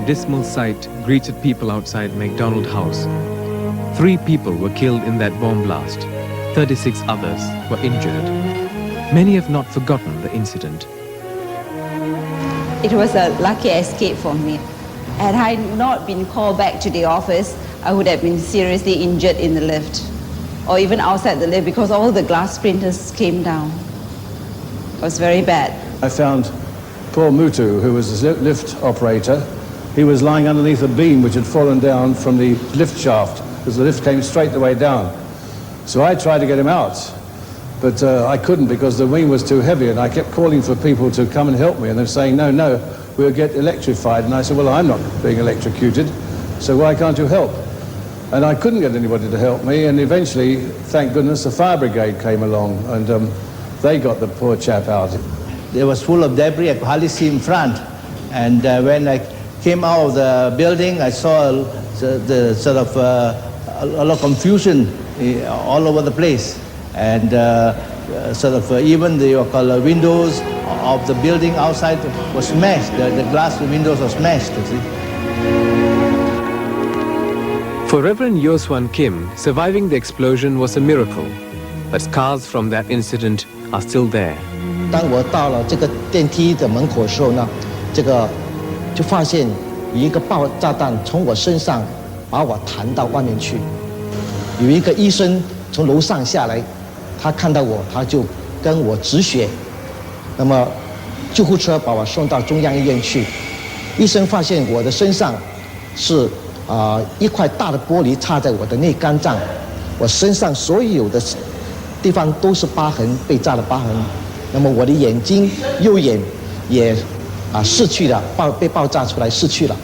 dismal sight greeted people outside McDonald House. 3 people were killed in that bomb blast. 36 others were injured. Many have not forgotten the incident. It was a lucky escape for me. Had I not been called back to the office, I would have been seriously injured in the lift, or even outside the lift, because all the glass splinters came down. It was very bad. I found poor Mutu, who was a lift operator. He was lying underneath a beam which had fallen down from the lift shaft, because the lift came straight the way down. So I tried to get him out, but I couldn't because the wing was too heavy, and I kept calling for people to come and help me, and they were saying, no, no, we'll get electrified. And I said, well, I'm not being electrocuted, so why can't you help? And I couldn't get anybody to help me, and eventually, thank goodness, the fire brigade came along, and they got the poor chap out. It was full of debris, I could hardly see in front. And when I came out of the building, I saw the sort of a lot of confusion all over the place. And sort of even the windows of the building outside was smashed. The glass windows were smashed, you see. For Reverend Yoswan Kim, surviving the explosion was a miracle, but scars from that incident are still there. 当我到了这个电梯的门口的时候呢，就发现有一个爆炸弹从我身上把我弹到外面去。有一个医生从楼上下来，他看到我，他就跟我止血。那么救护车把我送到中央医院去，医生发现我的身上是一块大的玻璃插在我的内肝脏，我身上所有的地方都是疤痕，被炸的疤痕。那么我的眼睛右眼也逝去了，被爆炸出来逝去了。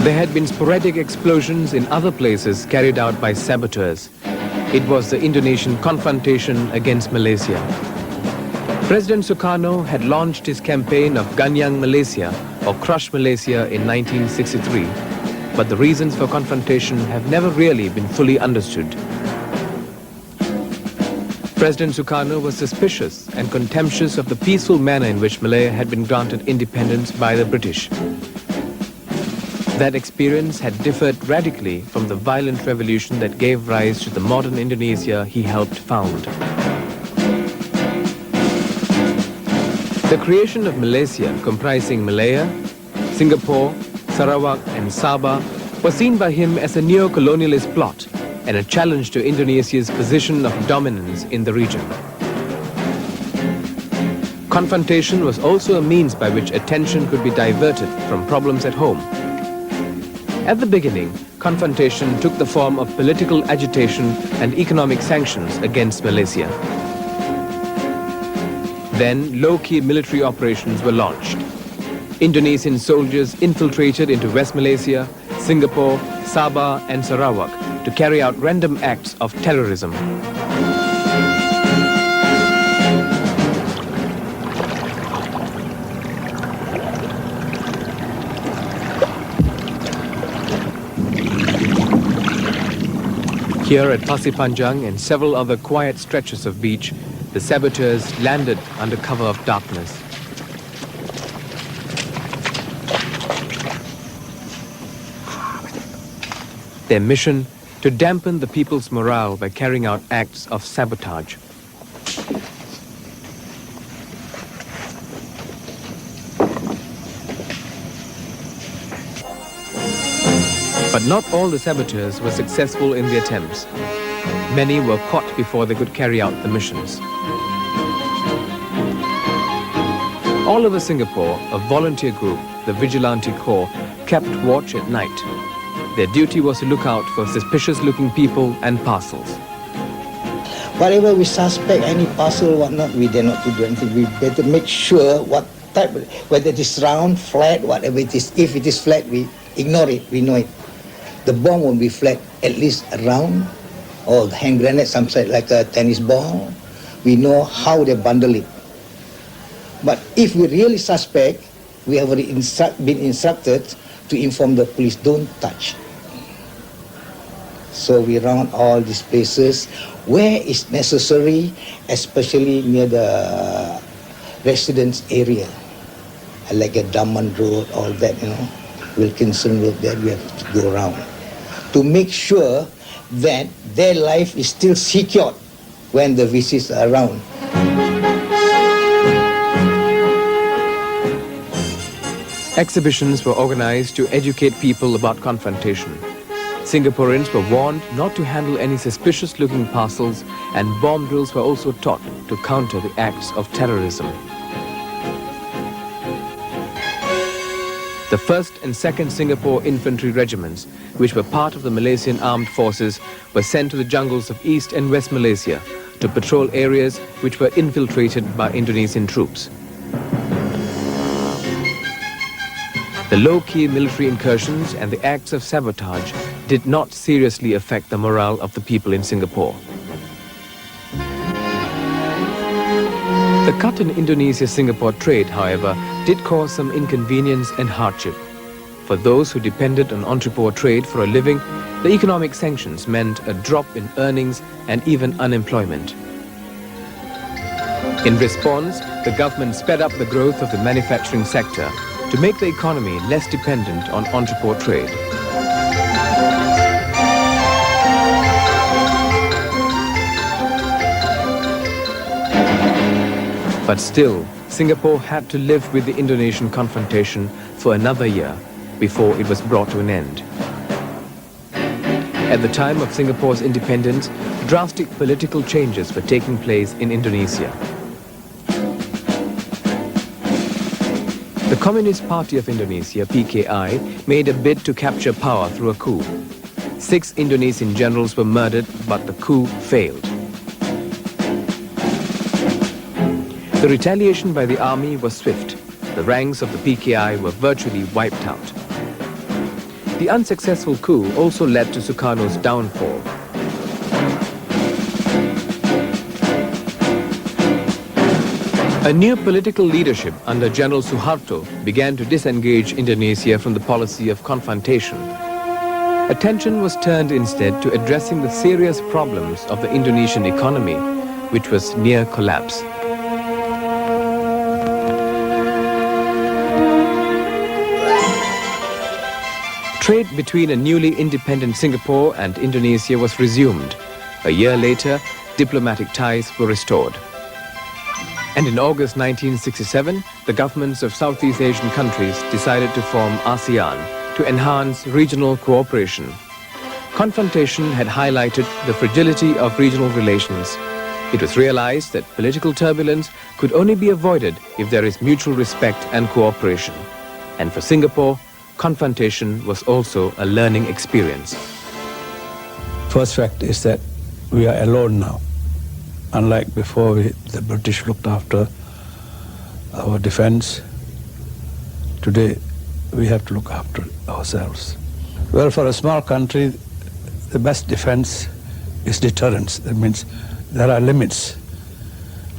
There had been sporadic explosions in other places carried out by saboteurs. It was the Indonesian confrontation against Malaysia. President Sukarno had launched his campaign of Ganyang Malaysia, or Crush Malaysia, in 1963, but the reasons for confrontation have never really been fully understood. President Sukarno was suspicious and contemptuous of the peaceful manner in which Malaya had been granted independence by the British. That experience had differed radically from the violent revolution that gave rise to the modern Indonesia he helped found. The creation of Malaysia, comprising Malaya, Singapore, Sarawak and Sabah, was seen by him as a neo-colonialist plot and a challenge to Indonesia's position of dominance in the region. Confrontation was also a means by which attention could be diverted from problems at home. At the beginning, confrontation took the form of political agitation and economic sanctions against Malaysia. Then, low-key military operations were launched. Indonesian soldiers infiltrated into West Malaysia, Singapore, Sabah and Sarawak to carry out random acts of terrorism. Here at Pasir Panjang and several other quiet stretches of beach, the saboteurs landed under cover of darkness. Their mission, to dampen the people's morale by carrying out acts of sabotage. But not all the saboteurs were successful in the attempts. Many were caught before they could carry out the missions. All over Singapore, a volunteer group, the Vigilante Corps, kept watch at night. Their duty was to look out for suspicious-looking people and parcels. Whatever we suspect, any parcel or whatnot, we dare not to do anything. We better make sure what type, whether it is round, flat, whatever it is. If it is flat, we ignore it, we know it. The bomb will be flat, at least round, or hand grenade, some side like a tennis ball. We know how they bundle it. But if we really suspect, we have already been instructed to inform the police, don't touch. So we round all these places where it's necessary, especially near the residence area. like a Daman Road, all that, Wilkinson Road, that we have to go around to make sure that their life is still secured when the VCs are around. Exhibitions were organized to educate people about confrontation. Singaporeans were warned not to handle any suspicious-looking parcels, and bomb drills were also taught to counter the acts of terrorism. The 1st and 2nd Singapore Infantry Regiments, which were part of the Malaysian Armed Forces, were sent to the jungles of East and West Malaysia to patrol areas which were infiltrated by Indonesian troops. The low-key military incursions and the acts of sabotage did not seriously affect the morale of the people in Singapore. The cut in Indonesia-Singapore trade, however, did cause some inconvenience and hardship. For those who depended on entrepot trade for a living, the economic sanctions meant a drop in earnings and even unemployment. In response, the government sped up the growth of the manufacturing sector to make the economy less dependent on entrepot trade. But still, Singapore had to live with the Indonesian confrontation for another year before it was brought to an end. At the time of Singapore's independence, drastic political changes were taking place in Indonesia. The Communist Party of Indonesia, PKI, made a bid to capture power through a coup. 6 Indonesian generals were murdered, but the coup failed. The retaliation by the army was swift. The ranks of the PKI were virtually wiped out. The unsuccessful coup also led to Sukarno's downfall. A new political leadership under General Suharto began to disengage Indonesia from the policy of confrontation. Attention was turned instead to addressing the serious problems of the Indonesian economy, which was near collapse. Trade between a newly independent Singapore and Indonesia was resumed. A year later, diplomatic ties were restored. And in August 1967, the governments of Southeast Asian countries decided to form ASEAN to enhance regional cooperation. Confrontation had highlighted the fragility of regional relations. It was realized that political turbulence could only be avoided if there is mutual respect and cooperation. And for Singapore, confrontation was also a learning experience. First fact is that we are alone now. Unlike before, the British looked after our defense. Today, we have to look after ourselves. Well, for a small country, the best defense is deterrence. That means there are limits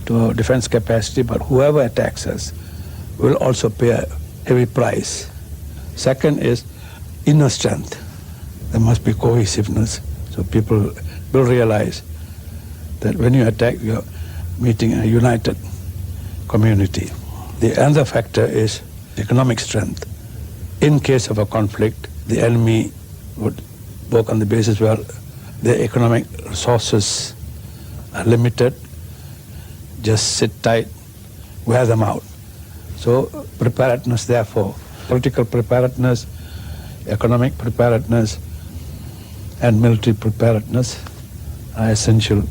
to our defense capacity, but whoever attacks us will also pay a heavy price. Second is inner strength. There must be cohesiveness, so people will realize that when you attack, you're meeting a united community. The other factor is economic strength. In case of a conflict, the enemy would work on the basis where their economic resources are limited. Just sit tight, wear them out. So preparedness, therefore, political preparedness, economic preparedness, and military preparedness are essential